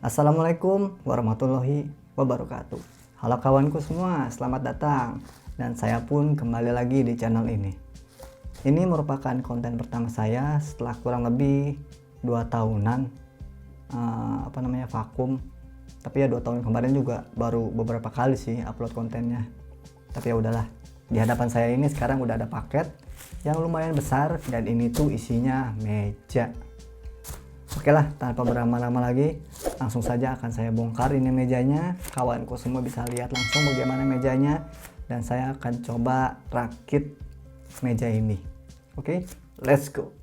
Assalamualaikum warahmatullahi wabarakatuh. Halo kawanku semua, selamat datang. Dan saya pun kembali lagi di channel ini. Ini merupakan konten pertama saya setelah kurang lebih 2 tahunan vakum. Tapi ya 2 tahun kemarin juga baru beberapa kali sih upload kontennya. Tapi ya udahlah. Di hadapan saya ini sekarang udah ada paket yang lumayan besar dan ini tuh isinya meja. Oke lah, tanpa berlama-lama lagi, langsung saja akan saya bongkar ini mejanya. Kawanku semua bisa lihat langsung bagaimana mejanya dan saya akan coba rakit meja ini. Oke, let's go.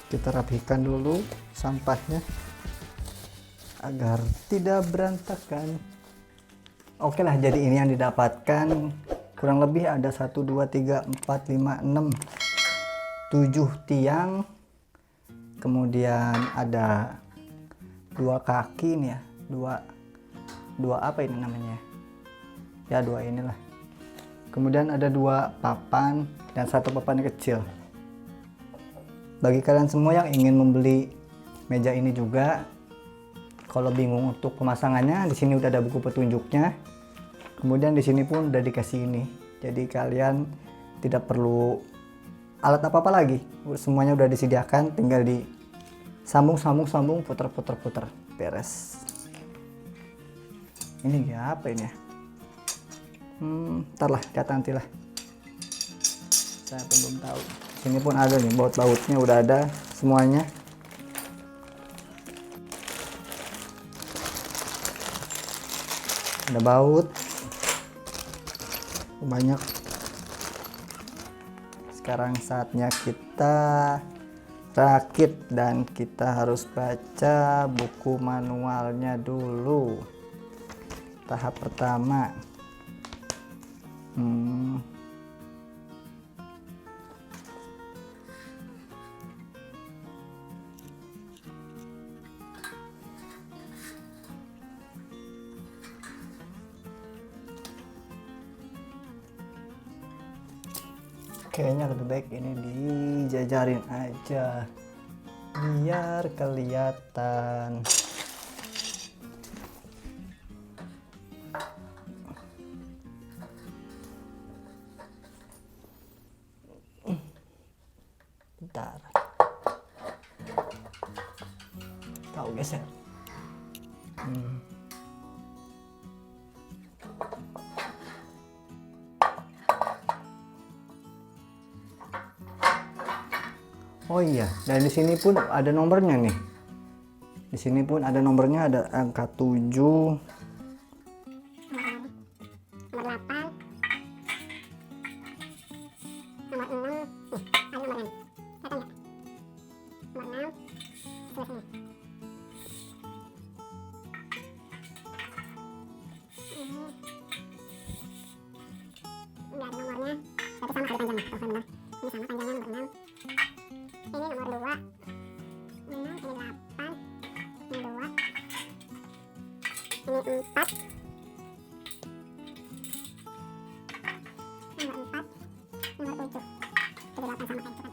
Kita rapikan dulu sampahnya agar tidak berantakan. Oke lah, jadi ini yang didapatkan kurang lebih ada 1 2 3 4 5 6 7 tiang, kemudian ada 2 kaki nih ya, dua apa ini namanya ya, 2 inilah, kemudian ada 2 papan dan 1 papan kecil. Bagi kalian semua yang ingin membeli meja ini juga, kalau bingung untuk pemasangannya, di sini udah ada buku petunjuknya. Kemudian di sini pun udah dikasih ini. Jadi kalian tidak perlu alat apa-apa lagi. Semuanya udah disediakan, tinggal di sambung, puter, beres. Ini apa ini ya? Ntar lah, lihat nanti lah. Saya pun belum tahu. Sini pun ada nih, baut-bautnya udah ada semuanya. Ada baut banyak. Sekarang saatnya kita rakit dan kita harus baca buku manualnya dulu. Tahap pertama. Kayaknya lebih baik ini dijajarin aja biar kelihatan. Bentar, tahu geser. Oh iya, dan di sini pun ada nomornya nih. Di Di sini pun ada nomornya, ada angka 7, nomor 8, nomor 6, ada nomor 6, kelihatan nggak? Nomor 6, sebelah sini. Nggak ada nomornya, berarti sama kali panjangnya, kalau saya benar. Ini sama panjangnya nomor 6. Ini nomor 2, 6, ini 8, ini 2, ini 4, nomor 4, nomor 7. Jadi 8 sama kayak itu kan.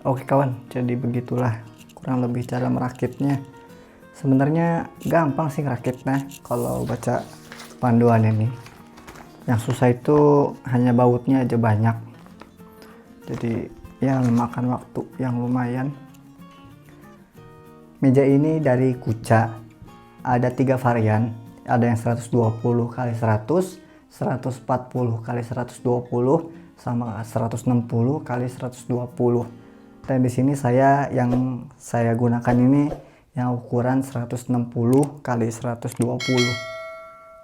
Oke kawan, jadi begitulah kurang lebih cara merakitnya. Sebenarnya gampang sih merakitnya kalau baca panduan ini. Yang susah itu hanya bautnya aja banyak. Jadi ya memakan waktu yang lumayan. Meja ini dari Kuca. Ada 3 varian. Ada yang 120 kali 100, 140 kali 120, sama 160 kali 120. Dan di sini yang saya gunakan ini yang ukuran 160 kali 120.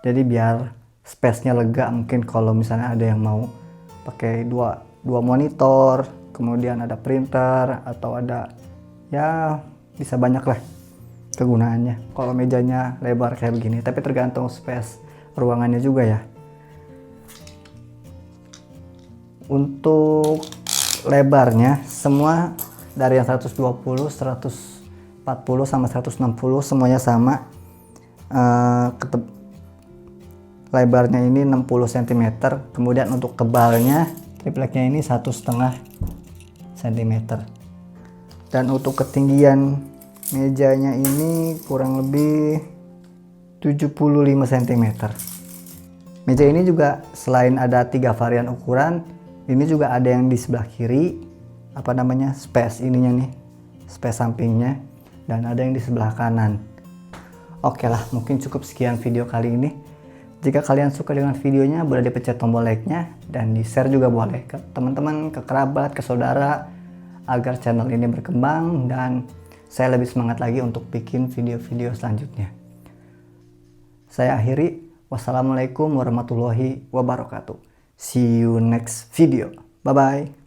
Jadi biar space-nya lega, mungkin kalau misalnya ada yang mau pakai dua monitor, kemudian ada printer atau ada ya bisa banyak lah kegunaannya kalau mejanya lebar kayak begini, tapi tergantung space ruangannya juga ya. Untuk lebarnya semua dari yang 120, 140 sama 160 semuanya sama. Lebarnya ini 60 cm, kemudian untuk tebalnya tripleknya ini 1,5 cm, dan untuk ketinggian mejanya ini kurang lebih 75 cm. Meja ini juga selain ada 3 varian ukuran, ini juga ada yang di sebelah kiri, space ininya nih, space sampingnya, dan ada yang di sebelah kanan. Oke lah, mungkin cukup sekian video kali ini. Jika kalian suka dengan videonya, boleh dipencet tombol like-nya, dan di-share juga boleh ke teman-teman, ke kerabat, ke saudara, agar channel ini berkembang dan saya lebih semangat lagi untuk bikin video-video selanjutnya. Saya akhiri, wassalamualaikum warahmatullahi wabarakatuh. See you next video. Bye-bye.